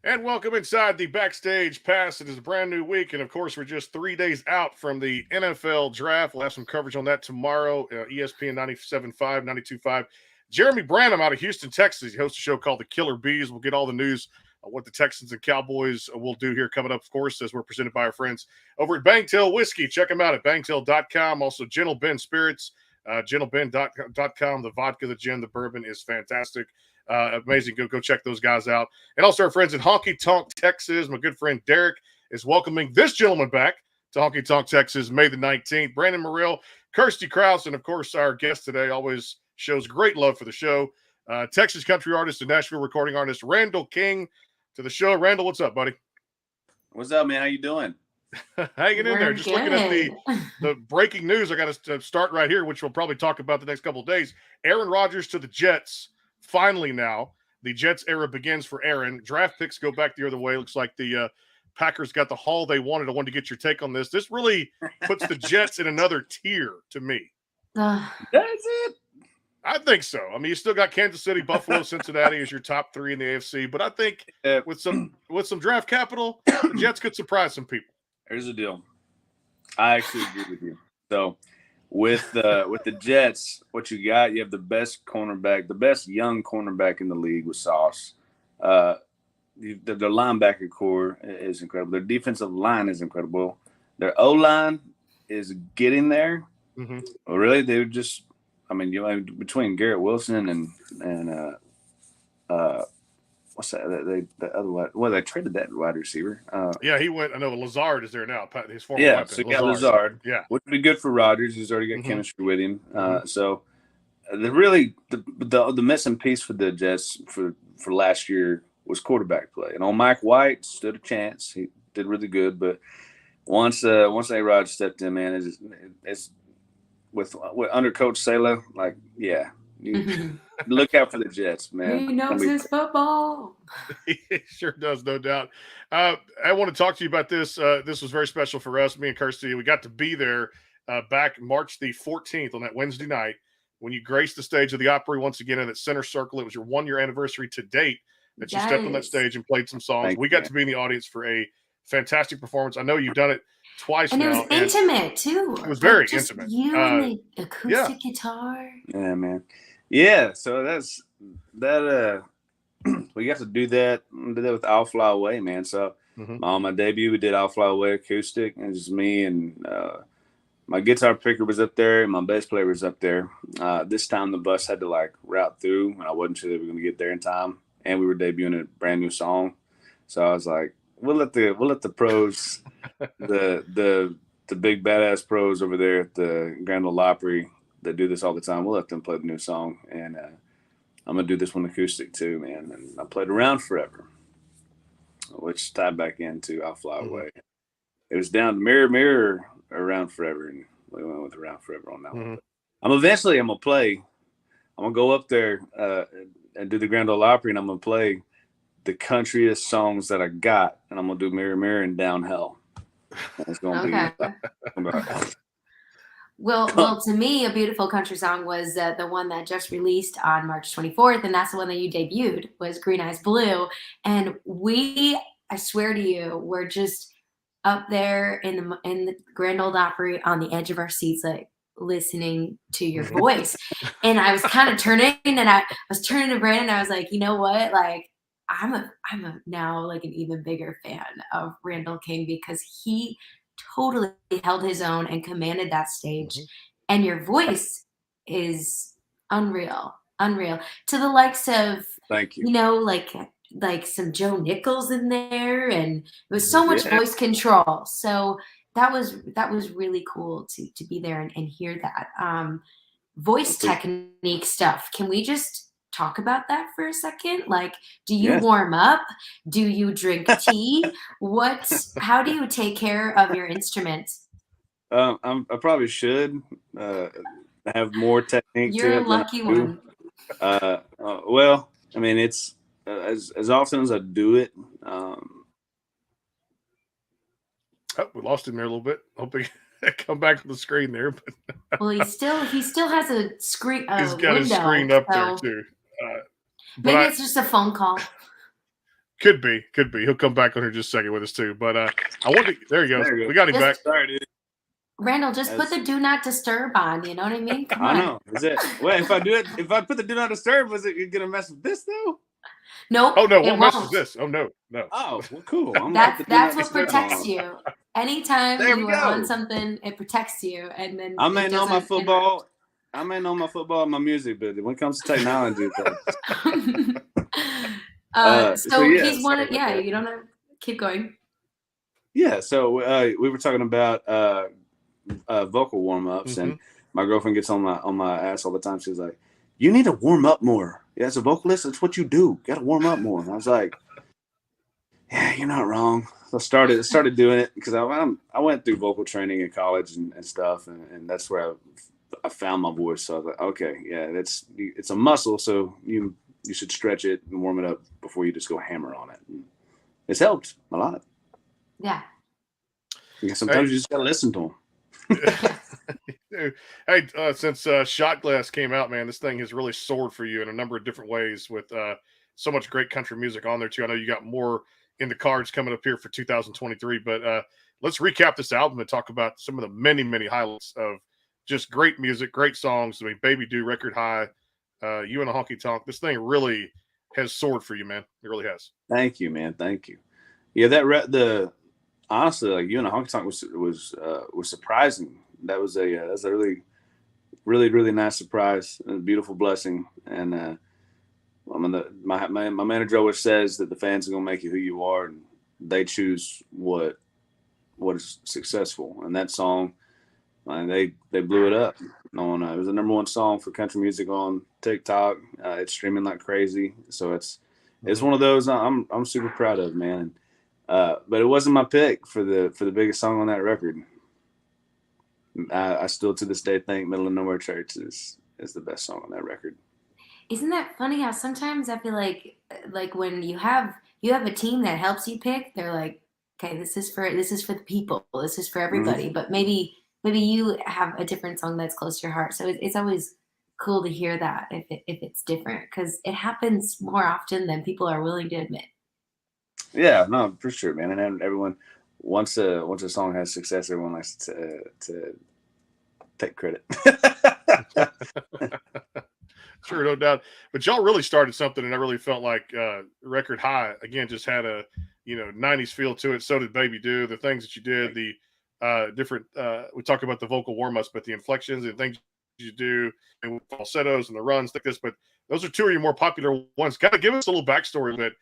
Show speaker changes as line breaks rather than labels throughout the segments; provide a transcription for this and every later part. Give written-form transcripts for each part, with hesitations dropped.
And welcome inside the Backstage Pass. It is a brand new week. And of course, we're just 3 days out from the NFL draft. We'll have some coverage on that tomorrow. ESPN 97.5, 92.5. Jeremy Branham out of Houston, Texas. He hosts a show called The Killer Bees. We'll get all the news on what the Texans and Cowboys will do here coming up, of course, as we're presented by our friends over at Bangtail Whiskey. Check them out at bangtail.com. Also, Gentle Ben Spirits, gentleben.com. The vodka, the gin, the bourbon is fantastic. Amazing. Go check those guys out. And also our friends in Honky Tonk, Texas. My good friend Derek is welcoming this gentleman back to Honky Tonk, Texas, May the 19th. Brandon Morrill, Kirsty Krause, and of course our guest today always shows great love for the show. Texas country artist and Nashville recording artist Randall King to the show. Randall, what's up, buddy?
What's up, man? How you doing?
Hanging in there. Just looking at the breaking news. I got to start right here, which we'll probably talk about the next couple of days. Aaron Rodgers to the Jets. Finally now, the Jets era begins for Aaron. Draft picks go back the other way. Looks like the Packers got the haul they wanted. I wanted to get your take on this. This really puts the Jets in another tier to me.
That's it.
I think so. I mean, you still got Kansas City, Buffalo, Cincinnati as your top three in the AFC, but I think with some draft capital, the Jets could surprise some people.
Here's the deal. I actually agree with you. So with the Jets, what you got, you have the best cornerback, the best young cornerback in the league with Sauce. Their linebacker core is incredible. Their defensive line is incredible. Their O-line is getting there.
Mm-hmm.
Well, really, they're just – I mean, between Garrett Wilson and what's that? The other wide, well, they traded that wide receiver.
Yeah, he went. I know Lazard is there now. His former weapon.
So you got Lazard.
Yeah,
which would be good for Rodgers. He's already got chemistry with him. So the missing piece for the Jets for last year was quarterback play. And on Mike White stood a chance. He did really good, but once A-Rod stepped in, man, it's with under Coach Salah, like, yeah, you look out for the Jets, man.
He knows his football.
He sure does, no doubt. I want to talk to you about this. This was very special for us, me and Kirsty. We got to be there back March the 14th on that Wednesday night when you graced the stage of the Opry once again in its center circle. It was your 1-year anniversary to date that you stepped on that stage and played some songs. We got to be in the audience for a fantastic performance. I know you've done it twice
and
now.
It was intimate, too.
It was very intimate.
You and the acoustic guitar.
Yeah, man. Yeah, so that's that. We got to do that with I'll Fly Away, man. So on my debut, we did I'll Fly Away acoustic, and it was just me and my guitar picker was up there, and my bass player was up there. This time the bus had to route through, and I wasn't sure they were going to get there in time, and we were debuting a brand new song. So I was like, we'll let the pros, the big badass pros over there at the Grand Ole Opry that do this all the time, we'll let them play the new song, and I'm gonna do this one acoustic too, man. And I played Around Forever, which tied back into I'll Fly Away. It was down to Mirror Mirror, Around Forever, and we went with Around Forever on that one. I'm gonna go up there and do the Grand Ole Opry, and I'm gonna play the countryest songs that I got, and I'm gonna do Mirror Mirror and Down Hell. It's gonna be.
Well, to me, a beautiful country song was the one that just released on March 24th, and that's the one that you debuted, was Green Eyes Blue. And I swear to you, we're just up there in the Grand Ole Opry on the edge of our seats, like listening to your voice. And I was kind of turning, and I was turning to Brandon, and I was like, you know what, like, I'm a now like an even bigger fan of Randall King because he totally held his own and commanded that stage. And your voice is unreal to the likes of,
thank you,
like some Joe Nichols in there, and it was so much voice control. So that was really cool to be there and hear that voice technique stuff. Can we just talk about that for a second? Like, do you warm up? Do you drink tea? How do you take care of your instrument?
I probably should have more technique.
You're a lucky one.
Well, I mean, it's as often as I do it.
We lost him there a little bit. Hoping come back to the screen there, but
well, he still has a screen.
He's got his screen up there too.
Maybe it's just a phone call.
Could be. He'll come back on here just a second with us too. But I want to. There you go. We got him back.
Sorry, dude.
Randall, just put the do not disturb on. You know what I mean? Come on.
I know. Is it? Wait, if I do it, if I put the do not disturb, was it gonna mess with this though?
Nope.
Oh no, what mess is this? Oh no.
Oh, well, cool.
That's what protects you. Anytime you are on something, it protects you. And then
I may know my football. I may know my football and my music, but when it comes to technology,
so he's one of you don't know. Keep going.
Yeah, so we were talking about vocal warm-ups, and my girlfriend gets on my ass all the time. She's like, "You need to warm up more. Yeah, as a vocalist, it's what you do. You got to warm up more." And I was like, "Yeah, you're not wrong." So I started doing it because I went through vocal training in college and stuff, and that's where I found my voice. So I was like, okay, yeah, it's a muscle, so you should stretch it and warm it up before you just go hammer on it. And it's helped a lot.
Yeah.
Sometimes you just gotta listen to
them. Hey, since Shot Glass came out, man, this thing has really soared for you in a number of different ways with so much great country music on there too. I know you got more in the cards coming up here for 2023, but let's recap this album and talk about some of the many, many highlights of just great music, great songs. I mean, Baby Do, record high, You and a Honky Tonk. This thing really has soared for you, man. It really has.
Thank you, man. Thank you. Yeah, honestly, like You and a Honky Tonk was surprising. That was a really, really, really nice surprise and a beautiful blessing. And I mean, my manager always says that the fans are gonna make you who you are, and they choose what is successful. And that song, they blew it up. It was the number one song for country music on TikTok. It's streaming like crazy, so it's one of those I'm super proud of, man. But it wasn't my pick for the biggest song on that record. I still to this day think "Middle of Nowhere Church" is the best song on that record.
Isn't that funny how sometimes I feel like when you have a team that helps you pick, they're like, okay, this is for the people, this is for everybody. But maybe you have a different song that's close to your heart. So it's always cool to hear that if it's different, because it happens more often than people are willing to admit.
Yeah, no, for sure, man. And everyone, once a song has success, everyone likes to take credit.
Sure, no doubt. But y'all really started something, and I really felt like record high again. Just had a 90s feel to it. So did Baby Do. The things that you did, the different. We talk about the vocal warm ups, but the inflections and things you do, and with falsettos and the runs like this. But those are two of your more popular ones. Kind of give us a little backstory that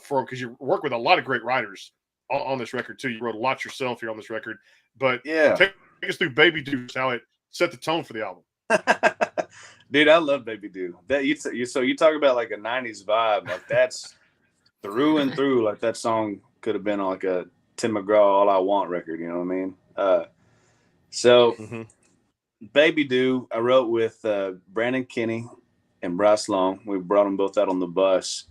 because you work with a lot of great writers on this record too. You wrote a lot yourself here on this record. But
yeah,
take us through Baby Do, how it set the tone for the album.
Dude, I love Baby Do. That you talk about like a 90s vibe, like that's through and through. Like that song could have been on like a Tim McGraw All I Want record, you know what I mean? Baby Do, I wrote with Brandon Kinney and Bryce Long. We brought them both out on the bus.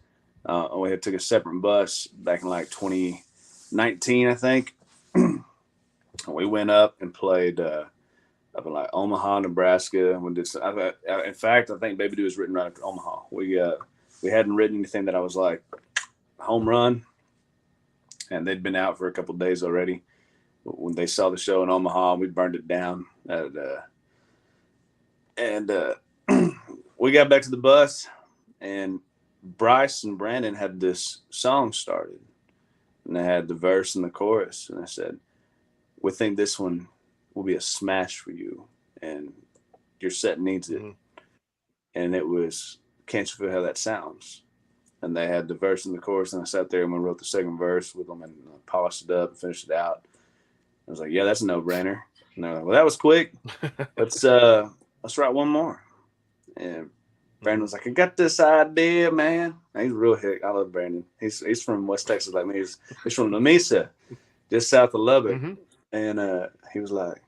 We took a separate bus back in like 2019, I think. We went up and played up in like Omaha, Nebraska. In fact, I think Baby Do was written right after Omaha. We hadn't written anything that I was like home run, and they'd been out for a couple of days already. When they saw the show in Omaha, we burned it down. We got back to the bus, and Bryce and Brandon had this song started, and they had the verse and the chorus, and I said, "We think this one will be a smash for you, and your set needs it." And it was "Can't You Feel How That Sounds?" And they had the verse and the chorus, and I sat there and we wrote the second verse with them and polished it up and finished it out. I was like, yeah, that's a no-brainer. And they're like, well, that was quick. Let's write one more. And Brandon was like, I got this idea, man. And he's real hick. I love Brandon. He's from West Texas like me. He's from La Mesa, just south of Lubbock. And he was like,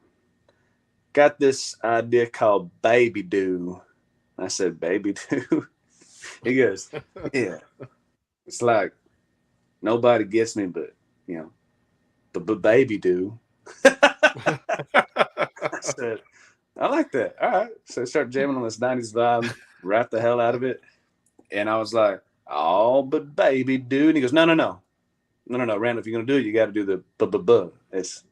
got this idea called Baby Do. I said, Baby Do? He goes, yeah. It's like, nobody gets me but, but Baby Do. I said, I like that. All right. So I started jamming on this 90s vibe, rap the hell out of it. And I was like, Oh, but baby, dude. And he goes, no, Randall, if you're gonna do it, you got to do the It's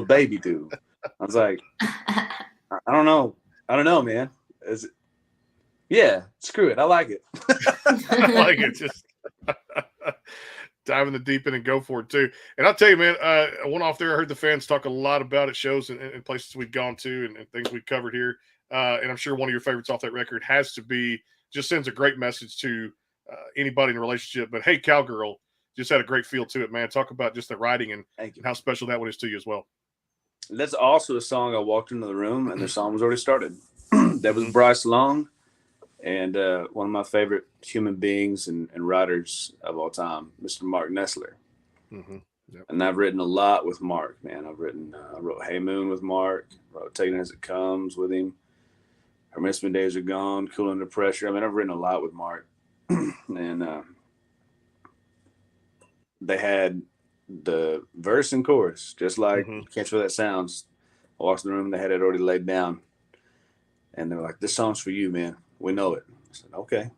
baby, dude. I was like, I don't know, man. Yeah, screw it. I like it.
I like it. Just dive in the deep end and go for it too. And I'll tell you, man, I went off there. I heard the fans talk a lot about it, shows and places we've gone to and things we've covered here. And I'm sure one of your favorites off that record has to be, just sends a great message to anybody in a relationship. But hey, Cowgirl just had a great feel to it, man. Talk about just the writing and how special that one is to you as well.
That's also a song I walked into the room and the song was already started. That was Bryce Long. And one of my favorite human beings and writers of all time, Mr. Mark Nessler.
Mm-hmm. Yep.
And I've written a lot with Mark, man. I wrote Hey Moon with Mark, wrote Taking It As It Comes with him. Her Miss Me Days Are Gone, Cool Under Pressure. I mean, I've written a lot with Mark. And they had the verse and chorus, just like Can't Feel That Sounds. I walked in the room, they had it already laid down. And they were like, this song's for you, man. We know it. I said, okay.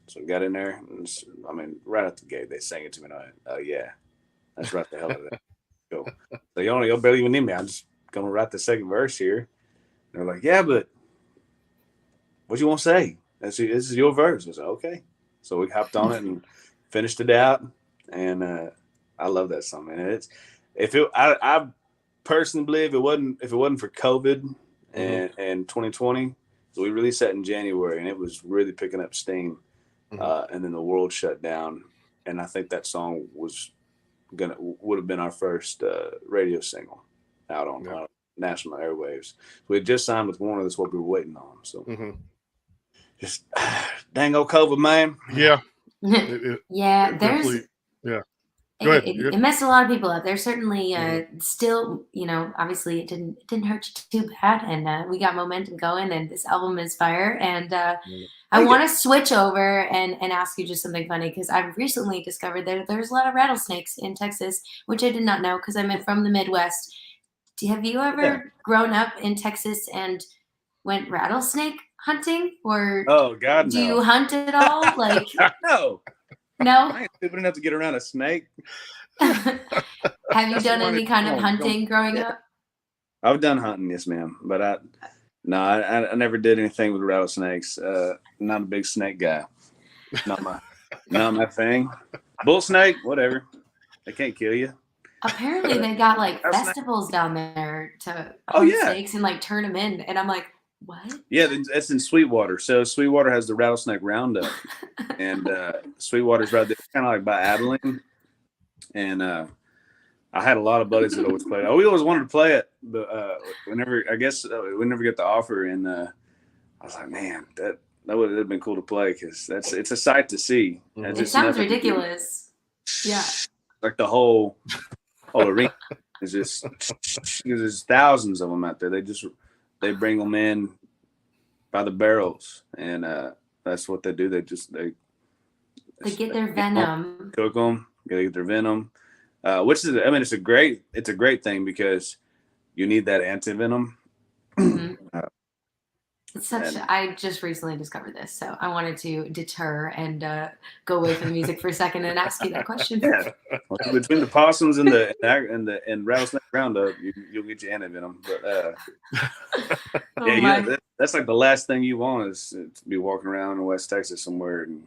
So we got in there. And right out the gate, they sang it to me. And I went, oh, yeah. That's right the hell out of that. Go. So y'all barely even need me. I'm just going to write the second verse here. And they're like, yeah, but what you want to say? This is your verse. I said, okay. So we hopped on it and finished it out. And I love that song, man. I personally believe if it wasn't for COVID and 2020, so we released that in January, and it was really picking up steam. And then the world shut down, and I think that song would have been our first radio single out on national airwaves. So we had just signed with Warner. That's what we were waiting on. So just dang old COVID, man.
Yeah.
There's.
Yeah.
It messed a lot of people up. There's certainly still, obviously it didn't hurt you too bad, and we got momentum going, and this album is fire. And I want to switch over and ask you just something funny, because I've recently discovered that there's a lot of rattlesnakes in Texas, which I did not know because I'm from the Midwest. Have you ever grown up in Texas and went rattlesnake hunting, or
oh God,
do you hunt at all? Like
No, I ain't stupid enough to get around a snake.
Have you done any kind of hunting growing up?
I've done hunting, yes, ma'am. But I never did anything with rattlesnakes. Not a big snake guy. Not my thing. Bull snake, whatever. They can't kill you.
Apparently, they got like festivals down there to hunt snakes and like turn them in, and I'm like, what? Yeah,
that's in Sweetwater. So Sweetwater has the rattlesnake roundup, and Sweetwater's right there, kind of like by Abilene. And I had a lot of buddies that always played. We always wanted to play it, but we never get the offer. And I was like, man, that would have been cool to play, because it's a sight to see.
It sounds ridiculous. Yeah,
like the whole arena is just there's thousands of them out there. They bring them in by the barrels, and that's what they do. They
get their venom,
cook them, get their venom, which is, it's a great thing, because you need that anti-venom.
I just recently discovered this, so I wanted to deter and go away from the music for a second and ask you that question.
Yeah. Well, between the possums and the rattlesnake roundup, you'll get your anti-venom. But that's like the last thing you want is to be walking around in West Texas somewhere and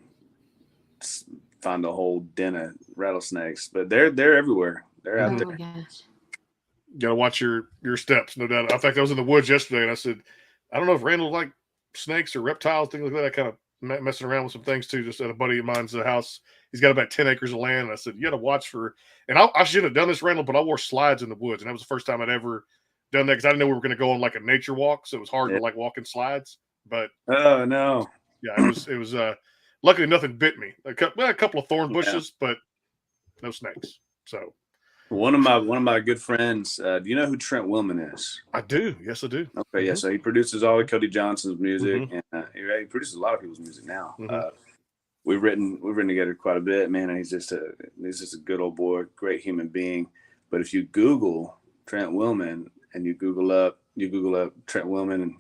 find a whole den of rattlesnakes. But they're everywhere. They're out there.
Gosh.
You gotta watch your steps, no doubt. In fact, I was in the woods yesterday, and I said, I don't know if Randall like snakes or reptiles, things like that. I kind of messing around with some things too, just at a buddy of mine's house. He's got about 10 acres of land. And I said, you got to watch for, and I shouldn't have done this, Randall, but I wore slides in the woods. And that was the first time I'd ever done that, because I didn't know we were going to go on like a nature walk. So it was hard to like walk in slides. But
oh no.
Yeah, it was luckily nothing bit me. A couple of thorn bushes, but no snakes. So
one of my good friends, do you know who Trent Willman is?
I do. Yes, I do.
Okay, yeah. So he produces all of Cody Johnson's music, and he produces a lot of people's music now. We've written together quite a bit, man. And he's just a good old boy, great human being. But if you Google Trent Willman and you Google up Trent Willman and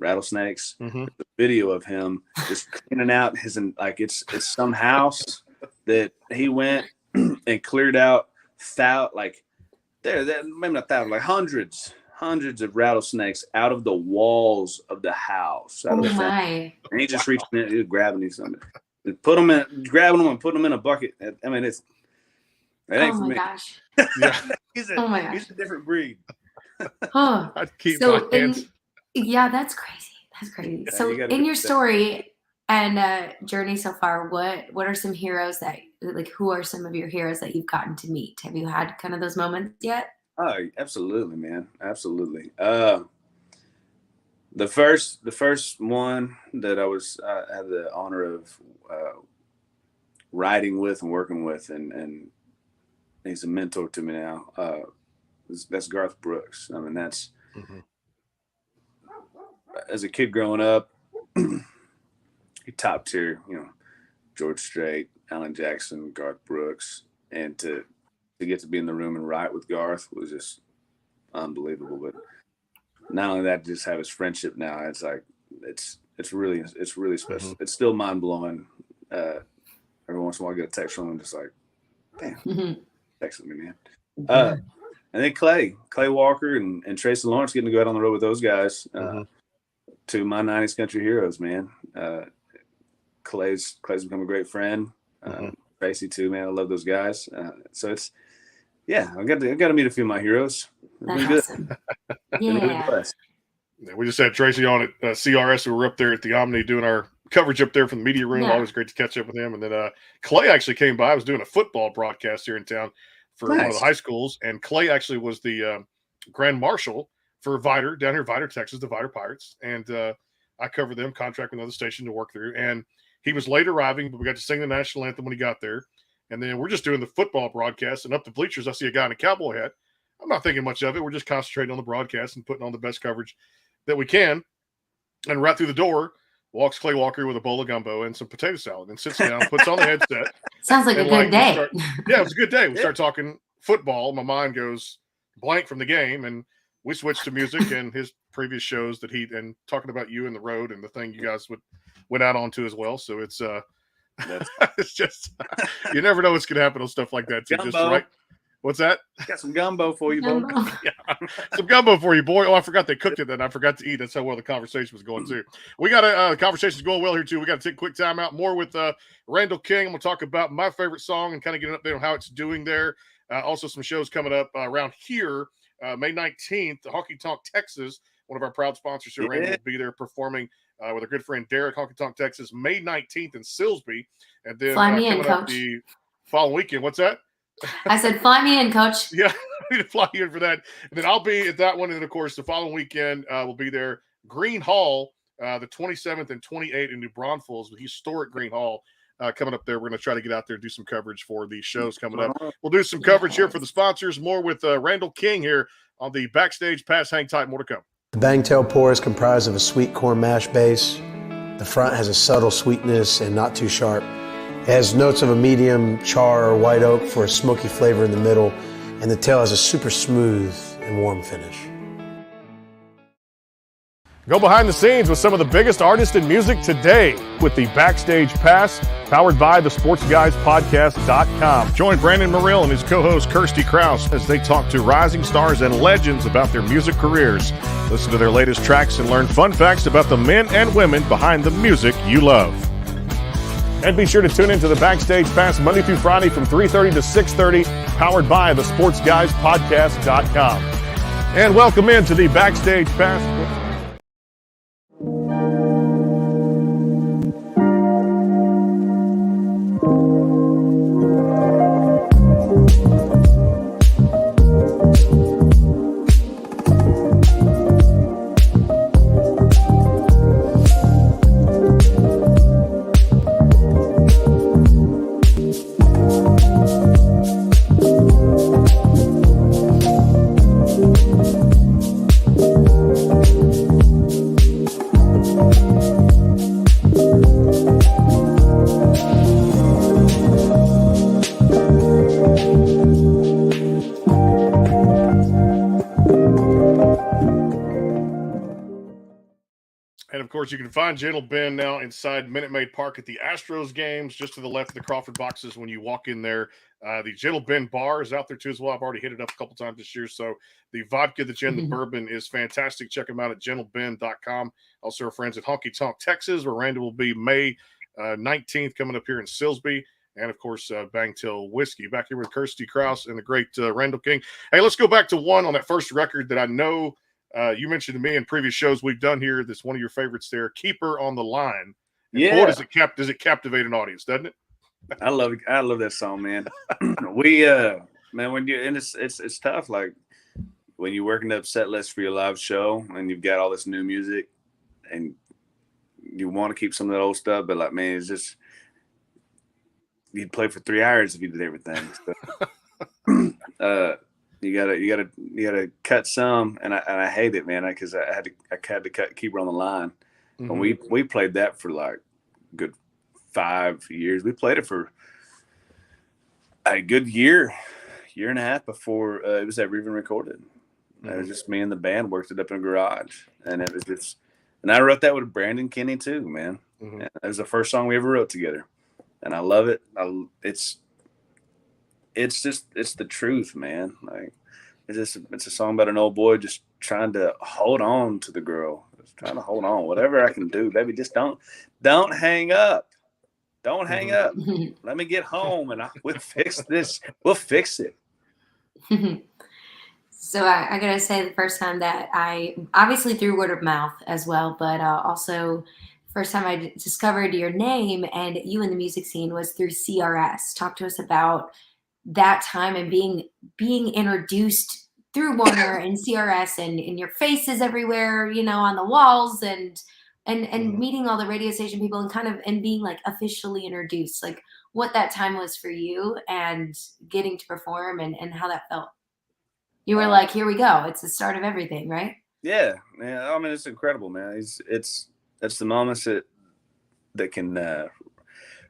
rattlesnakes.
Mm-hmm.
The video of him just cleaning out it's some house that he went and cleared out maybe not thousands, like hundreds of rattlesnakes out of the walls of the house.
Oh my!
And he just reached in, he was grabbing these something, grabbing them and putting them in a bucket. I mean, it ain't for me.
Gosh!
Yeah, he's a different breed.
Oh,
I'd keep my hands.
Yeah, that's crazy. That's crazy.
Yeah,
So in your story and journey so far, what are some heroes who are some of your heroes that you've gotten to meet? Have you had kind of those moments yet?
Oh, absolutely, man. Absolutely. The first one that I had the honor of riding with and working with, and he's a mentor to me now. That's Garth Brooks. I mean, that's as a kid growing up, top tier, George Strait, Alan Jackson, Garth Brooks, and to get to be in the room and write with Garth was just unbelievable. But not only that, just have his friendship now. It's like it's really special. It's still mind blowing. Every once in a while, I get a text from him, just like, damn, texting me, man. And then Clay Walker and Tracy Lawrence, getting to go out on the road with those guys. To my 90s country heroes, man. Clay's become a great friend. Tracy too, man. I love those guys. So it's, I've got to meet a few of my heroes.
That's awesome. Yeah.
We just had Tracy on at CRS. We were up there at the Omni doing our coverage up there from the media room. Yeah. Always great to catch up with him. And then Clay actually came by. I was doing a football broadcast here in town for one of the high schools. And Clay actually was the grand marshal for Vidor down here, Vidor, Texas, the Vidor Pirates. And I covered them, contract with another station to work through. And he was late arriving, but we got to sing the national anthem when he got there. And then we're just doing the football broadcast, and up the bleachers, I see a guy in a cowboy hat. I'm not thinking much of it. We're just concentrating on the broadcast and putting on the best coverage that we can. And right through the door walks Clay Walker with a bowl of gumbo and some potato salad and sits down, puts on the headset.
Sounds like a good day.
It was a good day. We start talking football. My mind goes blank from the game, and we switched to music and his previous shows that and talking about you and the road and the thing you guys went out onto as well. So it's it's just you never know what's gonna happen on stuff like that too. Just right. What's that?
Got some gumbo for you, boy.
Some gumbo for you, boy. Oh, I forgot they cooked it then. I forgot to eat. That's how well the conversation was going too. We got the conversation's going well here too. We got to take a quick time out. More with Randall King. I'm gonna talk about my favorite song and kind of get an update on how it's doing there. Also some shows coming up around here. May 19th, Honky Tonk Texas, one of our proud sponsors here, Randall, will be there performing with our good friend Derek, Honky Tonk Texas, May 19th in Silsbee. And then
fly me in,
coming
Coach.
Up the following weekend. What's that?
I said, fly me in, Coach.
Yeah, I need to fly you in for that. And then I'll be at that one. And then, of course, the following weekend, we'll be there. Green Hall, the 27th and 28th in New Braunfels, the historic Green Hall. Coming up there, we're going to try to get out there and do some coverage for the shows coming up. We'll do some coverage here for the sponsors. More with Randall King here on the Backstage Pass. Hang tight, more to come.
The Bangtail Pour is comprised of a sweet corn mash base. The front has a subtle sweetness and not too sharp. It has notes of a medium char or white oak for a smoky flavor in the middle, and the tail has a super smooth and warm finish.
Go behind the scenes with some of the biggest artists in music today with the Backstage Pass, powered by the SportsGuysPodcast.com. Join Brandon Morrill and his co-host Kirsty Krause as they talk to rising stars and legends about their music careers. Listen to their latest tracks and learn fun facts about the men and women behind the music you love. And be sure to tune into the Backstage Pass Monday through Friday from 3:30 to 6:30, powered by the SportsGuysPodcast.com. And welcome into the Backstage Pass. course, you can find Gentle Ben now inside Minute Maid Park at the Astros games, just to the left of the Crawford boxes when you walk in there. The Gentle Ben bar is out there too as well. I've already hit it up a couple times this year. So the vodka, the gin, the bourbon is fantastic. Check them out at gentleben.com. Also, our friends at Honky Tonk Texas, where Randall will be May 19th, coming up here in Silsbee. And, of course, Bangtail Whiskey. Back here with Kirsty Krause and the great Randall King. Hey, let's go back to one on that first record that I know you mentioned to me in previous shows we've done here. That's one of your favorites there, Keeper on the Line. And boy, does it captivate an audience, doesn't it?
I love that song, man. We man, when you and it's tough. Like when you're working up set list for your live show and you've got all this new music and you want to keep some of that old stuff, but like, man, it's just you'd play for 3 hours if you did everything. So, you gotta cut some, and I hate it, man, because I had to cut Keeper on the Line. Mm-hmm. And we played that for like good 5 years. We played it for a good year and a half before it was ever even recorded. Mm-hmm. It was just me and the band worked it up in a garage, and it was just. And I wrote that with Brandon Kinney too, man. Mm-hmm. It was the first song we ever wrote together, and I love it. It's the truth, man. Like it's a song about an old boy just trying to hold on to the girl, just trying to hold on, whatever I can do, baby. Just don't hang up. Don't hang up. Let me get home, and we'll fix this. We'll fix it.
So I gotta say, the first time that I, obviously through word of mouth as well, but also first time I discovered your name and you in the music scene was through CRS. Talk to us about that time and being introduced through Warner and CRS and your faces everywhere, on the walls and meeting all the radio station people and being like officially introduced, like what that time was for you and getting to perform and how that felt. You were like, here we go. It's the start of everything, right?
Yeah. I mean, it's incredible, man. It's the moments that can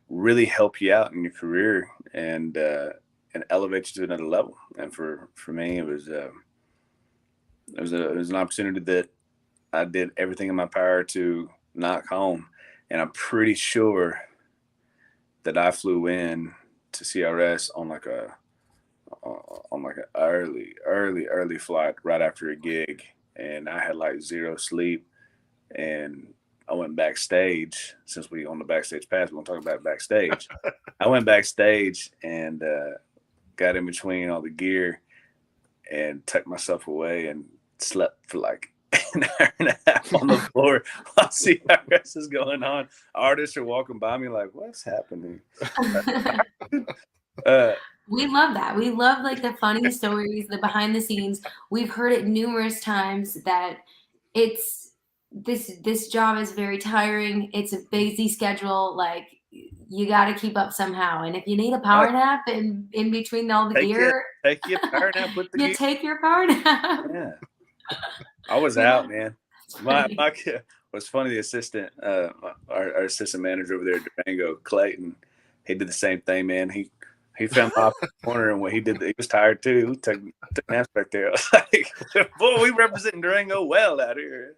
really help you out in your career and elevate you to another level. And for me, it was an opportunity that I did everything in my power to knock home. And I'm pretty sure that I flew in to CRS on like an early flight right after a gig, and I had like zero sleep, and I went backstage. Since we on the backstage pass, we're gonna talk about backstage. I went backstage and got in between all the gear and tucked myself away and slept for like an hour and a half on the floor while CRS is going on. Artists are walking by me like, what's happening?
We love that. We love like the funny stories, the behind the scenes. We've heard it numerous times that it's this job is very tiring. It's a busy schedule. Like you got to keep up somehow. And if you need a power nap in between all the gear,
take your power nap with the gear.
Take your power nap.
Yeah, I was out, man. My kid was funny. The assistant, our assistant manager over there at Durango, Clayton, he did the same thing, man. He found off the corner, and what he did, he was tired too. He took naps back there. I was like, boy, we represent Durango well out here.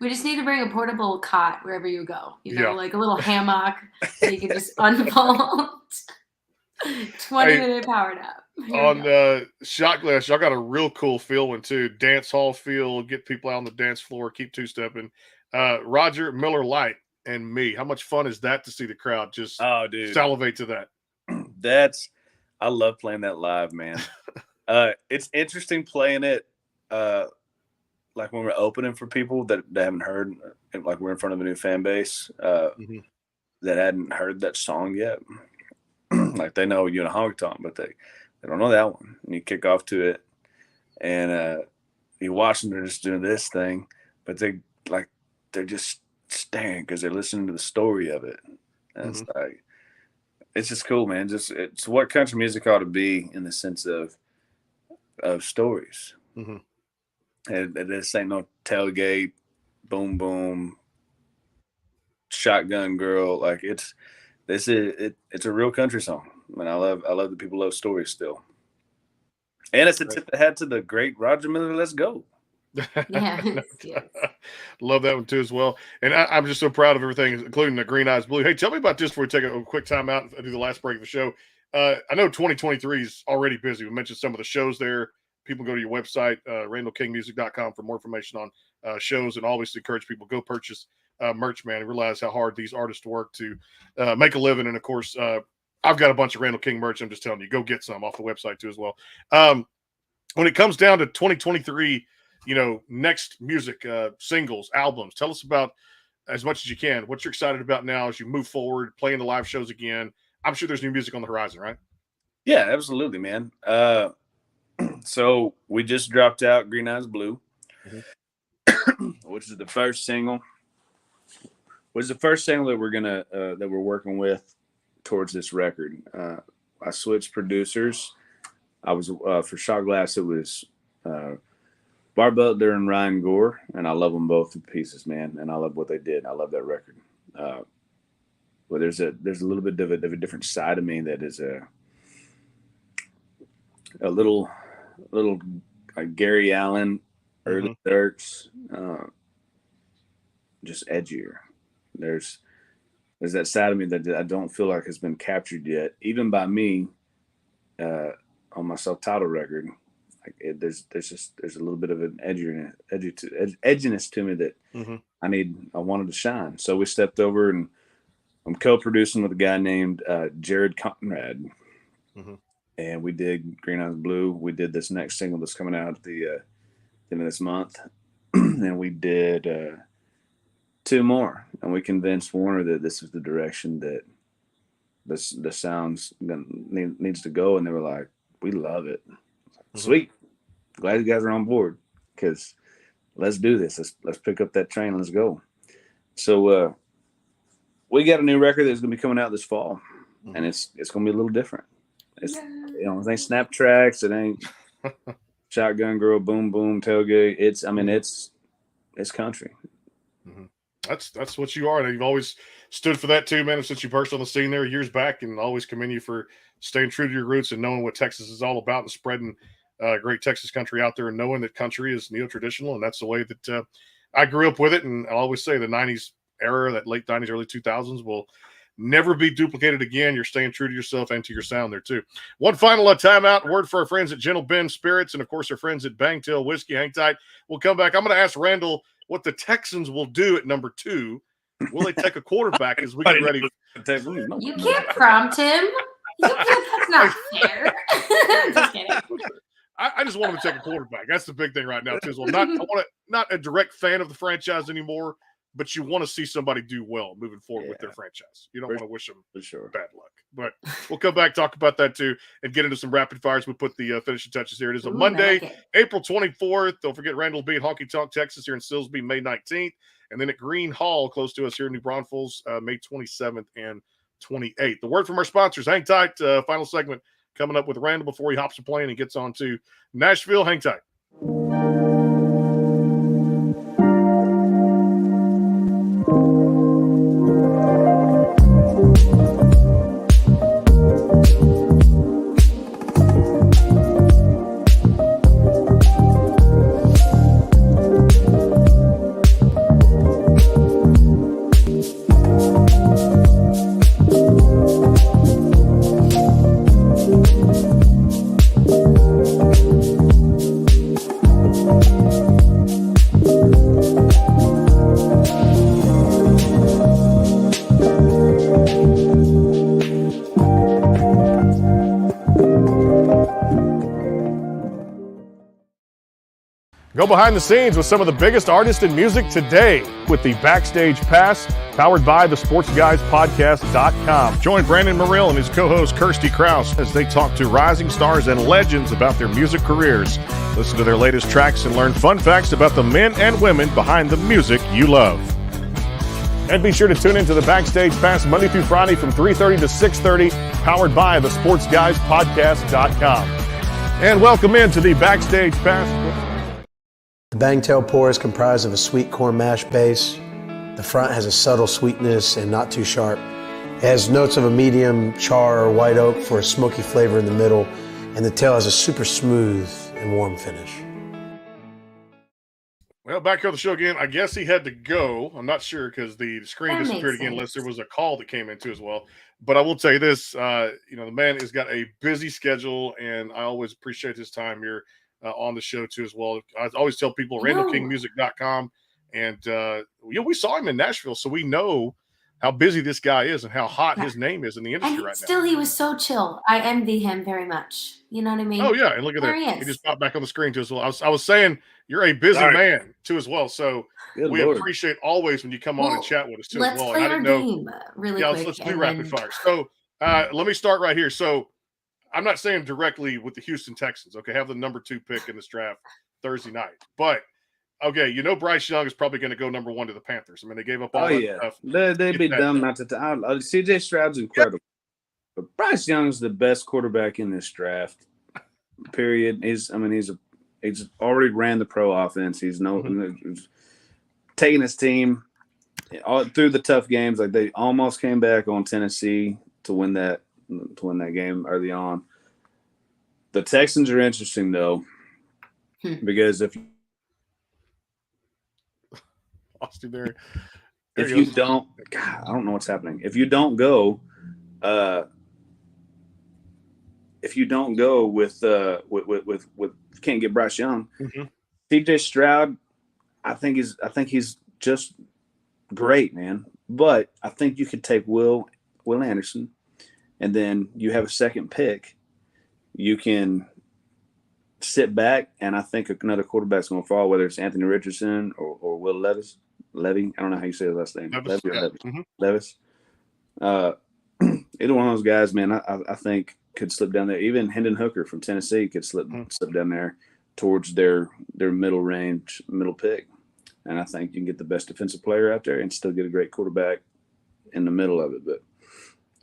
We just need to bring a portable cot wherever you go. Like a little hammock so you can just unfold. 20-minute power nap.
On Shot Glass, y'all got a real cool feel one too. Dance hall feel, get people out on the dance floor, keep two-stepping. Roger Miller Lite and Me. How much fun is that to see the crowd just salivate to that?
I love playing that live, man. It's interesting playing it like when we're opening for people that haven't heard, like we're in front of a new fan base that hadn't heard that song yet. Like they know you in a honky tonk, but they don't know that one. And you kick off to it, and you watch them, they're just doing this thing, but they're just staring because they're listening to the story of it. And it's like, it's just cool, man. It's what country music ought to be in the sense of stories. And this ain't no tailgate, boom boom, shotgun girl. Like it's a real country song. I mean, I love that people love stories still. And it's a tip of the hat to the great Roger Miller. Let's go.
Yes, yes.
Love that one too as well. And I'm just so proud of everything, including the Green Eyes Blue. Hey, tell me about this before we take a quick time out and do the last break of the show. I know 2023 is already busy. We mentioned some of the shows there. People go to your website, randallkingmusic.com, for more information on shows, and always encourage people go purchase merch, man, and realize how hard these artists work to make a living. And of course, I've got a bunch of Randall King merch. I'm just telling you, go get some off the website too as well. When it comes down to 2023, next music, singles, albums, tell us about as much as you can. What you're excited about now as you move forward, playing the live shows again. I'm sure there's new music on the horizon, right?
Yeah, absolutely, man. So we just dropped out Green Eyes Blue, which is the first single. That we're gonna that we're working with towards this record. I switched producers. I was for Shot Glass. It was Bar Butler and Ryan Gore, and I love them both to pieces, man. And I love what they did. I love that record. But there's a little bit of a different side of me that is a little like Gary Allen, early Dirks, just edgier. There's that side of me that I don't feel like has been captured yet, even by me, on my self-titled record. Like there's a little bit of an edginess to me that I wanted to shine. So we stepped over, and I'm co-producing with a guy named Jared Conrad, and we did Green Eyes Blue. We did this next single that's coming out at the end of this month, and we did 2 more, and we convinced Warner that this is the direction that the sounds needs to go, and they were like, "We love it." Sweet, glad you guys are on board, because let's do this. Let's pick up that train. Let's go. So we got a new record that's gonna be coming out this fall, and it's gonna be a little different. It's it ain't snap tracks. It ain't Shotgun Girl, Boom Boom, Tailgate. It's country.
That's what you are. And you've always stood for that too, man. Since you burst on the scene there years back, and always commend you for staying true to your roots and knowing what Texas is all about and spreading great Texas country out there, and knowing that country is neo-traditional. And that's the way that I grew up with it. And I always say the 90s era, that late 90s, early 2000s will never be duplicated again. You're staying true to yourself and to your sound there too. One final timeout word for our friends at Gentle Ben Spirits, and of course our friends at Bangtail Whiskey. Hang tight. We'll come back. I'm going to ask Randall what the Texans will do at number 2. Will they take a quarterback as we get ready?
You can't prompt him. That's not fair. Just kidding.
I just want him to take a quarterback. That's the big thing right now too. As well, not a direct fan of the franchise anymore, but you want to see somebody do well moving forward with their franchise. You don't want to wish them bad luck. But we'll come back, talk about that too, and get into some rapid fires. We put the finishing touches here. It is a Monday, April 24th. Don't forget Randall will be at Honky Tonk, Texas, here in Silsbee, May 19th. And then at Green Hall, close to us here in New Braunfels, May 27th and 28th. The word from our sponsors. Hang tight. Final segment coming up with Randall before he hops a plane and gets on to Nashville. Hang tight. Go behind the scenes with some of the biggest artists in music today with the Backstage Pass, powered by the SportsGuysPodcast.com. Join Brandon Morrill and his co-host Kirsty Krause as they talk to rising stars and legends about their music careers. Listen to their latest tracks and learn fun facts about the men and women behind the music you love. And be sure to tune into the Backstage Pass Monday through Friday from 3:30 to 6:30, powered by the SportsGuysPodcast.com. And welcome into the Backstage Pass.
The Bangtail pour is comprised of a sweet corn mash base. The front has a subtle sweetness and not too sharp. It has notes of a medium char or white oak for a smoky flavor in the middle, and the tail has a super smooth and warm finish.
Well, back on the show again. I guess he had to go. I'm not sure because the screen
That
disappeared
makes
again, unless there
sense.
was a call that came into as well. But I will tell you this: the man has got a busy schedule, and I always appreciate his time here on the show too as well. I always tell people
I know.
randallkingmusic.com, and we saw him in Nashville, so we know how busy this guy is and how hot
Yeah.
his name is in the
And
industry right now.
still, he was so chill. I envy him very much. You know what I mean?
Oh yeah, and look at
There
that.
he
He
is.
just popped back on the screen too as well. I was saying you're a busy
Sorry.
man too as well. So
Good
we
Lord.
appreciate always when you come on and
Well,
chat with us too as
let's
well.
play
And I
our
didn't know.
game really
Yeah,
quick,
let's do
and
rapid
then
fire. So let me start right here. So I'm not saying directly with the Houston Texans. Okay, have the number 2 pick in this draft Thursday night, but okay, Bryce Young is probably going to go number 1 to the Panthers. I mean, they gave up all that stuff.
They'd be dumb not to. CJ Stroud's incredible, but Bryce Young's the best quarterback in this draft. Period. He's already ran the pro offense. He's taking his team all through the tough games. Like they almost came back on Tennessee to win that game early on. The Texans are interesting though, because if
Lost him there.
if you don't, God, I don't know what's happening. If you don't go with can't get Bryce Young, CJ Stroud, I think he's just great, man. But I think you could take Will Anderson, and then you have a second pick. You can sit back, and I think another quarterback's going to fall, whether it's Anthony Richardson or Will Levis. Levy, I don't know how you say his last name.
Levis,
Levis. Either one of those guys, man, I think could slip down there. Even Hendon Hooker from Tennessee could slip down there towards their middle pick. And I think you can get the best defensive player out there and still get a great quarterback in the middle of it. But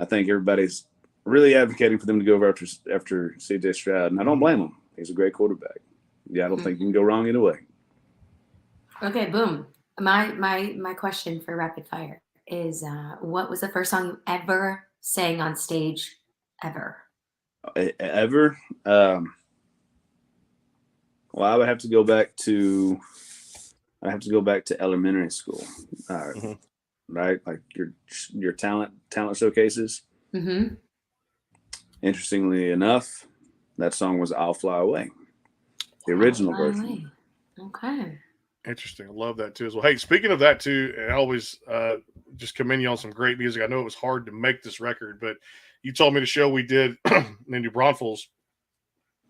I think everybody's really advocating for them to go over after CJ Stroud, and I don't blame them. He's a great quarterback. Yeah, I don't think you can go wrong either way.
Okay, boom. My question for rapid fire is, what was the first song you ever sang on stage, ever?
Ever? Well, I would have to go back to elementary school, right? Like your talent showcases.
Mm-hmm.
Interestingly enough, that song was "I'll Fly Away," the original version.
Okay.
Interesting. I love that too as well. Hey, speaking of that too, I always just commend you on some great music. I know it was hard to make this record, but you told me the show we did in New Braunfels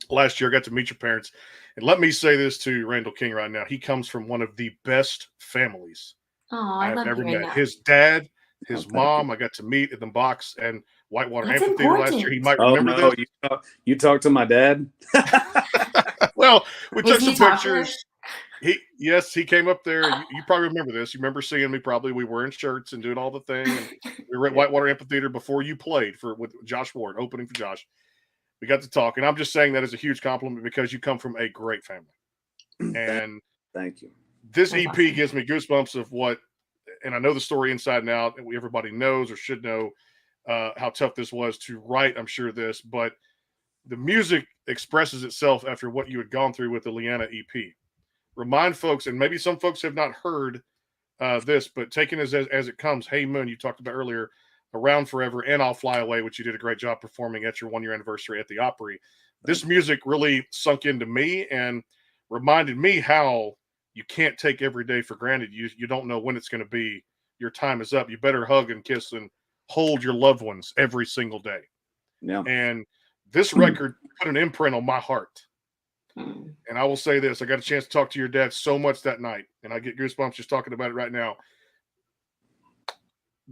last year. I got to meet your parents. And let me say this to Randall King right now. He comes from one of the best families
I
have
love
ever
hearing
met.
that.
His dad, his mom, I got to meet at the box and Whitewater
That's
Amphitheater last year. He might remember this.
You talked to my dad?
Well, we took some
popular?
pictures. He came up there. You probably remember this. You remember seeing me probably. We were in shirts and doing all the thing. And we were at Whitewater Amphitheater before you played with Josh Ward, opening for Josh. We got to talk, and I'm just saying that as a huge compliment because you come from a great family. And
thank you.
This EP gives me goosebumps of what, and I know the story inside and out, and everybody knows or should know how tough this was to write. I'm sure this, but the music expresses itself after what you had gone through with the Leanna EP. Remind folks, and maybe some folks have not heard this, but taking as it comes. Hey Moon, you talked about earlier, Around Forever, and I'll Fly Away, which you did a great job performing at your 1-year anniversary at the Opry. This music really sunk into me and reminded me how you can't take every day for granted. You don't know when it's going to be. Your time is up. You better hug and kiss and hold your loved ones every single day.
Yeah.
And this record put an imprint on my heart. And I will say this, I got a chance to talk to your dad so much that night, and I get goosebumps just talking about it right now.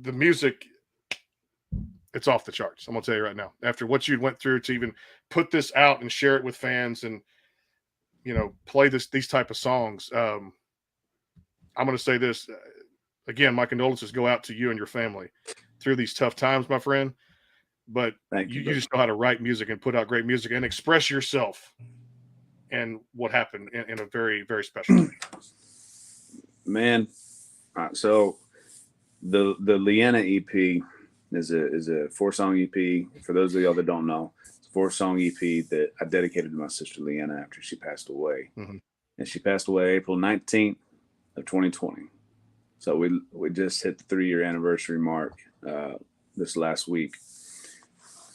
The music, it's off the charts. I'm going to tell you right now. After what you went through to even put this out and share it with fans and, play these type of songs, I'm going to say this. Again, my condolences go out to you and your family through these tough times, my friend. But you just know how to write music and put out great music and express yourself and what happened in a very, very special way.
Man, so the Leanna EP is a 4-song EP. For those of y'all that don't know, it's a 4-song EP that I dedicated to my sister Leanna after she passed away. And she passed away April 19th, of 2020. So we just hit the 3-year anniversary mark this last week.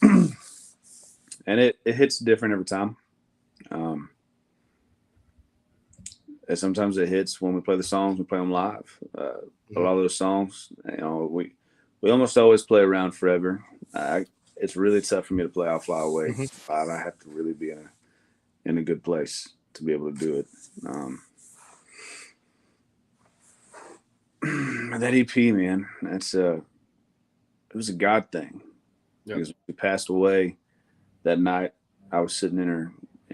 And it hits different every time. And sometimes it hits when we play the songs, we play them live. A lot of those songs, we almost always play Around Forever. It's really tough for me to play I'll Fly Away. I have to really be in a good place to be able to do it. That EP, man, it was a God thing. Yep. Because we passed away that night. I was sitting in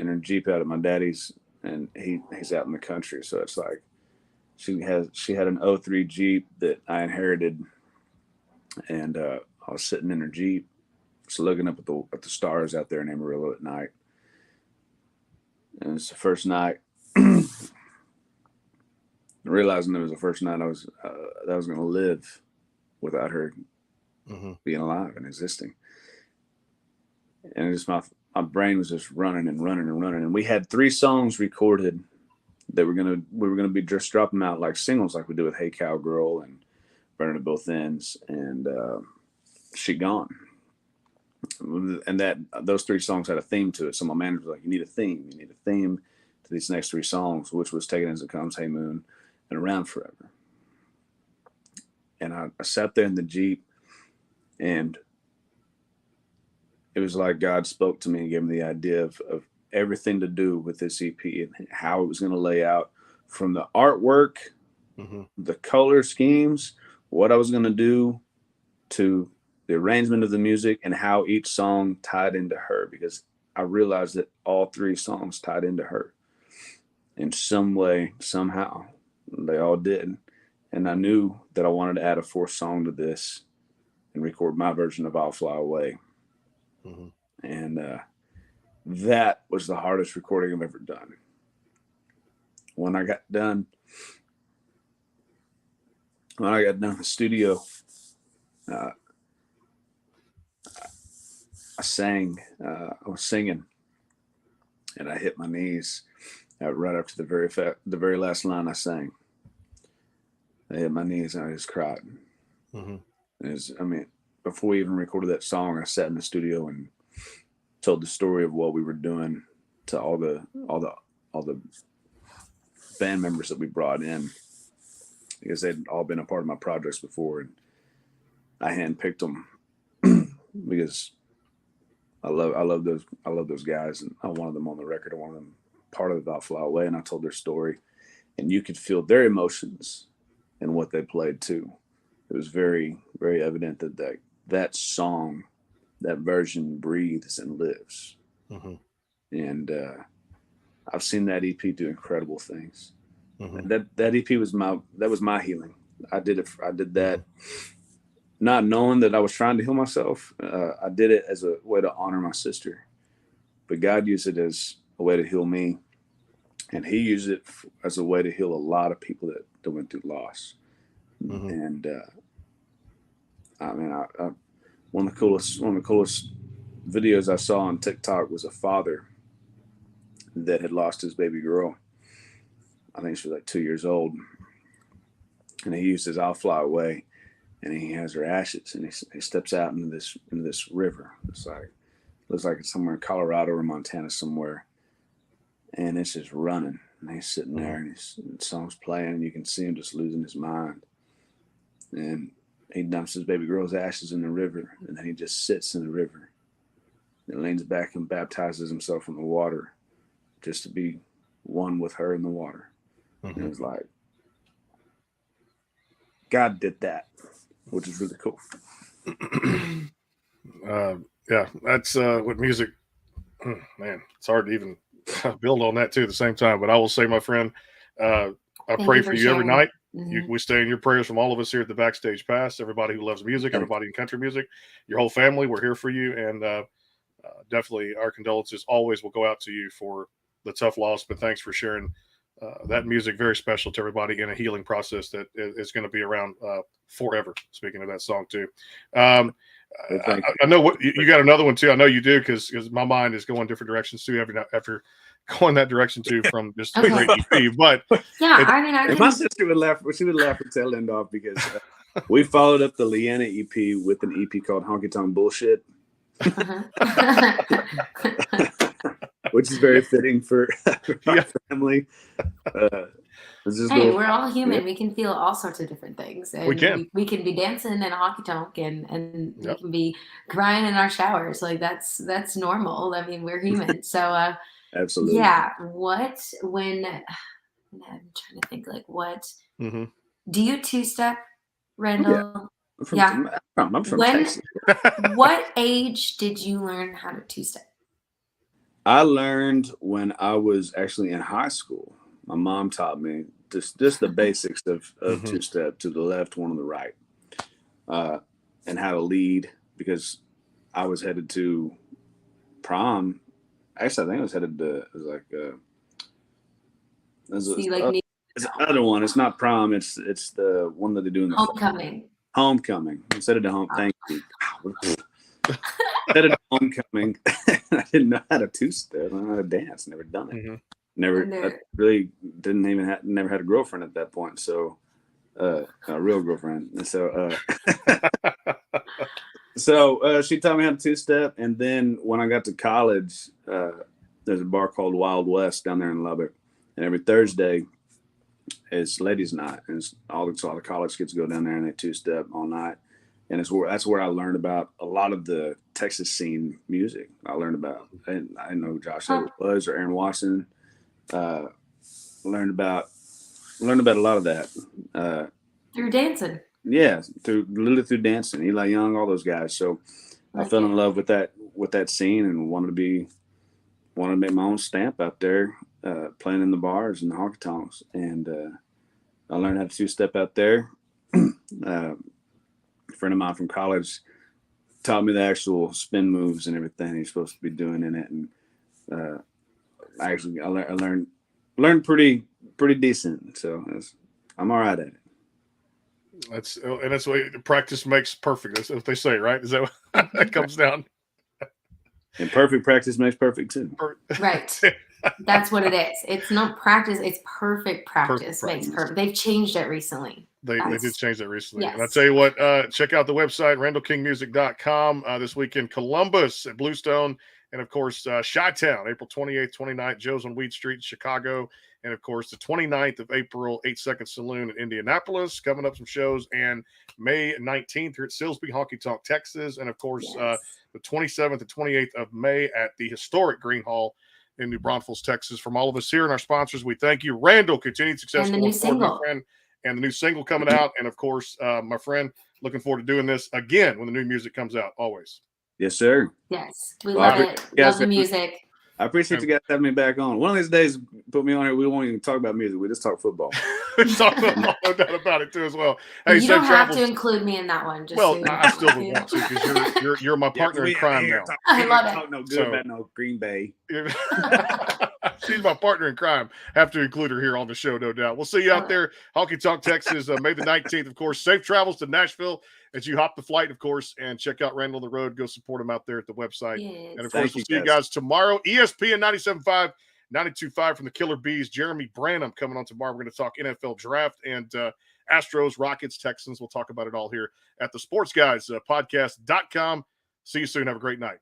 her Jeep out at my daddy's, and he's out in the country. So it's like she had an 03 Jeep that I inherited, and I was sitting in her Jeep, just looking up at the stars out there in Amarillo at night. And it's the first night, realizing it was the first night that I was going to live without her being alive and existing. And just my brain was just running and running and running. And we had 3 songs recorded that we were gonna be just dropping out like singles, like we do with Hey Cowgirl and Burning at Both Ends and She Gone. And those 3 songs had a theme to it. So my manager was like, you need a theme to these next 3 songs, which was Take It As It Comes, Hey Moon, and Around Forever. And I sat there in the Jeep, and it was like God spoke to me and gave me the idea of everything to do with this EP and how it was going to lay out, from the artwork, the color schemes, what I was going to do, to the arrangement of the music, and how each song tied into her, because I realized that all 3 songs tied into her in some way, somehow. They all did. And I knew that I wanted to add a 4th song to this and record my version of I'll Fly Away. And that was the hardest recording I've ever done. When I got done in the studio, I was singing, and I hit my knees right after the very last line I sang. I hit my knees and I just cried. Before we even recorded that song, I sat in the studio and told the story of what we were doing to all the band members that we brought in, because they'd all been a part of my projects before, and I handpicked them because I love those guys, and I wanted them on the record. I wanted them part of I'll Fly Away, and I told their story, and you could feel their emotions in what they played too. It was very, very evident that song, that version, breathes and lives. And I've seen that EP do incredible things. And that EP was my healing. I did that not knowing that I was trying to heal myself. I did it as a way to honor my sister, but God used it as a way to heal me, and He used it as a way to heal a lot of people that went through loss. And one of the coolest videos I saw on TikTok was a father that had lost his baby girl. I think she was like 2 years old, and he used his I'll Fly Away, and he has her ashes, and he steps out into this river. Looks like it's somewhere in Colorado or Montana somewhere, and it's just running, and he's sitting there, and the song's playing, and you can see him just losing his mind. And he dumps his baby girl's ashes in the river, and then he just sits in the river and leans back and baptizes himself in the water just to be one with her in the water. And it was like, God did that, which is really cool.
Yeah, that's what music, man, it's hard to even build on that too at the same time. But I will say, my friend, I pray for you every night. We stay in your prayers from all of us here at the Backstage Pass, everybody who loves music, everybody in country music, your whole family. We're here for you, and definitely our condolences always will go out to you for the tough loss. But thanks for sharing that music, very special to everybody in a healing process that is going to be around forever. Speaking of that song too, I know what you got another one too. I know you do, because my mind is going different directions too after a going that direction too from just a
Okay.
great EP. But
Yeah, I mean, I
And my
can,
sister would laugh. She would laugh her tail end off because we followed up the Leanna EP with an EP called Honky Tonk Bullshit, which is very fitting for our family.
Hey, we're all human. We can feel all sorts of different things. And
We can.
we can be dancing in a honky tonk and we
Yep.
can be crying in our showers. Like that's normal. I mean, we're human. So
Absolutely.
yeah. When I'm trying to think like what
Mhm.
do you two-step, Randall?
I'm from
When-
Texas.
What age did you learn how to two-step?
I learned when I was actually in high school. My mom taught me just the basics of
Mhm.
two-step, to the left, one on the right, and how to lead, because I was headed to prom. Actually, I think I was headed to, it was like it's another one. It's not prom. It's the one that they do in the
Homecoming.
Homecoming. Instead of the home, thank you. Instead of homecoming, I didn't know how to two-step. I didn't know how to dance. Never done it.
Mhm.
I really didn't even never had a girlfriend at that point. So, a real girlfriend. And so, she taught me how to two-step. And then when I got to college, there's a bar called Wild West down there in Lubbock, and every Thursday it's ladies' night, and all the college kids go down there and they two-step all night. And that's where I learned about a lot of the Texas scene music. I learned about, and I didn't know who Josh Edwards was or Aaron Watson. Learned about a lot of that
Through dancing.
Yeah, literally through dancing. Eli Young, all those guys. So I fell in love with that scene and wanted to make my own stamp out there, playing in the bars and the honky tonks. And I learned how to two-step out there. A friend of mine from college taught me the actual spin moves and everything you're supposed to be doing in it. And I learned pretty decent. So I'm all right at it.
That's what practice makes perfect. That's what they say, right? Is that what that comes down?
And perfect practice makes perfect too.
Right. That's what it is. It's not practice. It's perfect practice makes perfect. They've changed it recently.
They did change that recently.
Yes.
And I tell you what, check out the website, randallkingmusic.com. This weekend, Columbus at Bluestone. And, of course, Chi-Town, April 28th, 29th, Joe's on Weed Street, Chicago. And, of course, the 29th of April, 8 Second Saloon in Indianapolis. Coming up some shows. And May 19th here at Silsbee, Honky Tonk, Texas. And, of course, the 27th and 28th of May at the historic Green Hall in New Braunfels, Texas. From all of us here and our sponsors, we thank you. Randall, continued success.
And the new single.
My friend, and the new single coming out. And, of course, my friend, looking forward to doing this again when the new music comes out, always.
Yes, sir.
Yes, we love it. Love the music.
I appreciate you guys having me back on. One of these days, put me on here. We won't even talk about music. We just talk football.
Talk football, no doubt about it too, as well. Hey,
you don't have to include me in that one. Just
well,
so
I still would want to because you're my partner in crime now.
I love it.
Talk no good about no Green Bay.
She's my partner in crime. Have to include her here on the show, no doubt. We'll see you out there, Honky Tonk, Texas, May the 19th. Of course, safe travels to Nashville as you hop the flight, of course, and check out Randall on the Road. Go support him out there at the website.
Yes.
And of course, we'll see you guys tomorrow. ESPN 97.5, 92.5 from the Killer Bees. Jeremy Branham coming on tomorrow. We're going to talk NFL draft and Astros, Rockets, Texans. We'll talk about it all here at the Sports Guys podcast.com. See you soon. Have a great night.